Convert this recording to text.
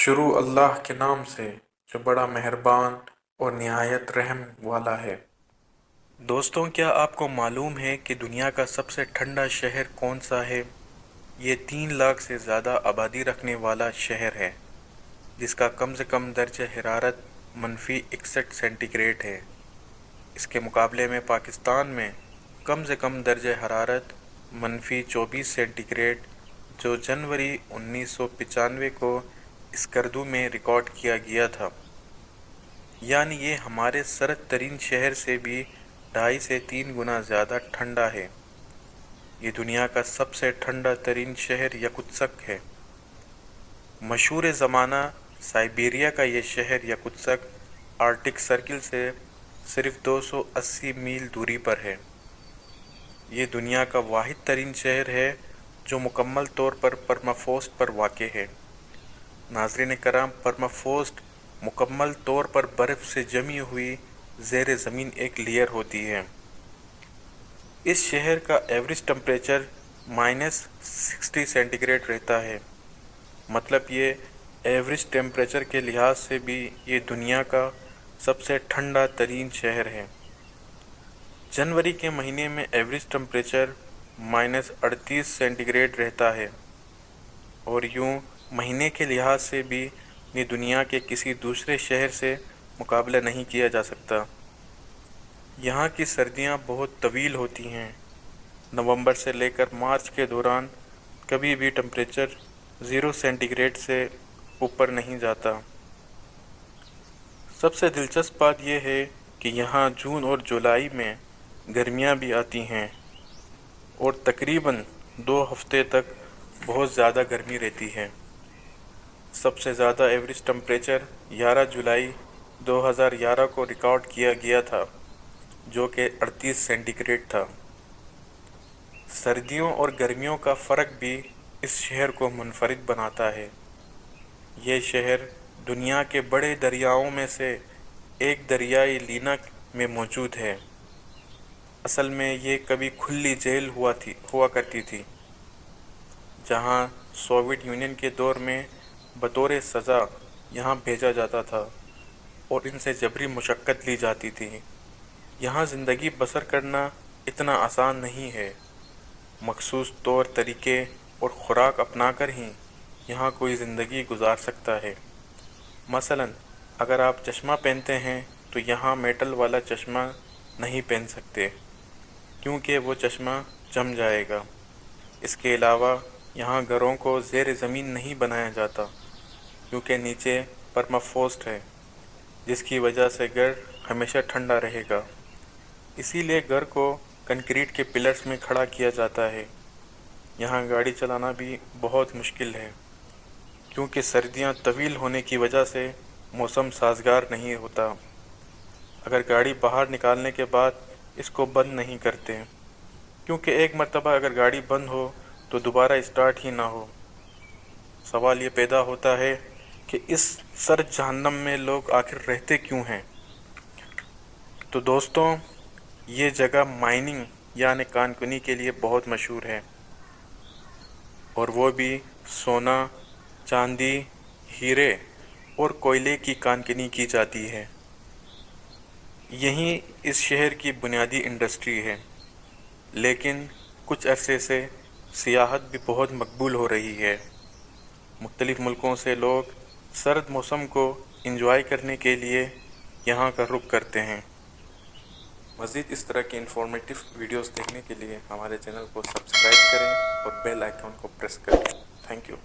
शुरू अल्लाह के नाम से जो बड़ा मेहरबान और निहायत रहम वाला है। दोस्तों, क्या आपको मालूम है कि दुनिया का सबसे ठंडा शहर कौन सा है? ये 3 लाख से ज़्यादा आबादी रखने वाला शहर है, जिसका कम से कम दर्जे हरारत -61 सेंटीग्रेड है। इसके मुकाबले में पाकिस्तान में कम से कम दर्जे हरारत -24 सेंटीग्रेड, जो जनवरी 1995 को स्कर्दू में रिकॉर्ड किया गया था। यानी ये हमारे सर्द तरीन शहर से भी 2.5 से 3 गुना ज़्यादा ठंडा है। ये दुनिया का सबसे ठंडा तरीन शहर यकुत्सक है। मशहूर ज़माना साइबेरिया का ये शहर यकुत्सक आर्कटिक सर्किल से सिर्फ 280 मील दूरी पर है। ये दुनिया का वाहिद तरीन शहर है जो मुकम्मल तौर पर परमाफ्रॉस्ट पर वाक़ है। नाज़रीन कराम, परमाफ्रॉस्ट मुकम्मल तौर पर बर्फ़ से जमी हुई ज़ेर ज़मीन एक लेयर होती है। इस शहर का एवरेज टेम्परेचर -60 सेंटीग्रेड रहता है। मतलब ये एवरेज टेम्परेचर के लिहाज से भी ये दुनिया का सबसे ठंडा तरीन शहर है। जनवरी के महीने में एवरेज टेम्परेचर -38 सेंटीग्रेड रहता है और यूँ महीने के लिहाज से भी ये दुनिया के किसी दूसरे शहर से मुकाबला नहीं किया जा सकता। यहाँ की सर्दियाँ बहुत तवील होती हैं। नवंबर से लेकर मार्च के दौरान कभी भी टेम्परेचर 0 सेंटीग्रेड से ऊपर नहीं जाता। सबसे दिलचस्प बात यह है कि यहाँ जून और जुलाई में गर्मियाँ भी आती हैं और तकरीबन 2 हफ्ते तक बहुत ज़्यादा गर्मी रहती है। सबसे ज़्यादा एवरेज टेम्परेचर 11 जुलाई 2011 को रिकॉर्ड किया गया था, जो कि 38 सेंटीग्रेड था। सर्दियों और गर्मियों का फ़र्क भी इस शहर को मुनफरिद बनाता है। ये शहर दुनिया के बड़े दरियाओं में से एक दरियाई लीना में मौजूद है। असल में ये कभी खुली जेल हुआ करती थी, जहाँ सोवियत यूनियन के दौर में बतौर सज़ा यहाँ भेजा जाता था और इनसे जबरी मुशक्क़त ली जाती थी। यहाँ ज़िंदगी बसर करना इतना आसान नहीं है। मखसूस तौर तरीके और ख़ुराक अपनाकर ही यहाँ कोई ज़िंदगी गुजार सकता है। मसलन अगर आप चश्मा पहनते हैं तो यहाँ मेटल वाला चश्मा नहीं पहन सकते, क्योंकि वो चश्मा जम जाएगा। इसके अलावा यहाँ घरों को ज़ेर ज़मीन नहीं बनाया जाता, क्योंकि नीचे परमाफ्रॉस्ट है, जिसकी वजह से घर हमेशा ठंडा रहेगा। इसीलिए घर को कंक्रीट के पिलर्स में खड़ा किया जाता है। यहाँ गाड़ी चलाना भी बहुत मुश्किल है, क्योंकि सर्दियाँ तवील होने की वजह से मौसम साज़गार नहीं होता। अगर गाड़ी बाहर निकालने के बाद इसको बंद नहीं करते, क्योंकि एक मर्तबा अगर गाड़ी बंद हो तो दोबारा स्टार्ट ही ना हो। सवाल ये पैदा होता है कि इस सर्द जहन्नम में लोग आखिर रहते क्यों हैं। तो दोस्तों, ये जगह माइनिंग यानी कानकुनी के लिए बहुत मशहूर है, और वो भी सोना, चांदी, हीरे और कोयले की कानकुनी की जाती है। यही इस शहर की बुनियादी इंडस्ट्री है। लेकिन कुछ अरसे से सियाहत भी बहुत मकबूल हो रही है। मुख्तलिफ़ मुल्कों से लोग सर्द मौसम को एंजॉय करने के लिए यहाँ का रुख करते हैं। मज़ीद इस तरह की इंफॉर्मेटिव वीडियोस देखने के लिए हमारे चैनल को सब्सक्राइब करें और बेल आइकन को प्रेस करें। Thank you.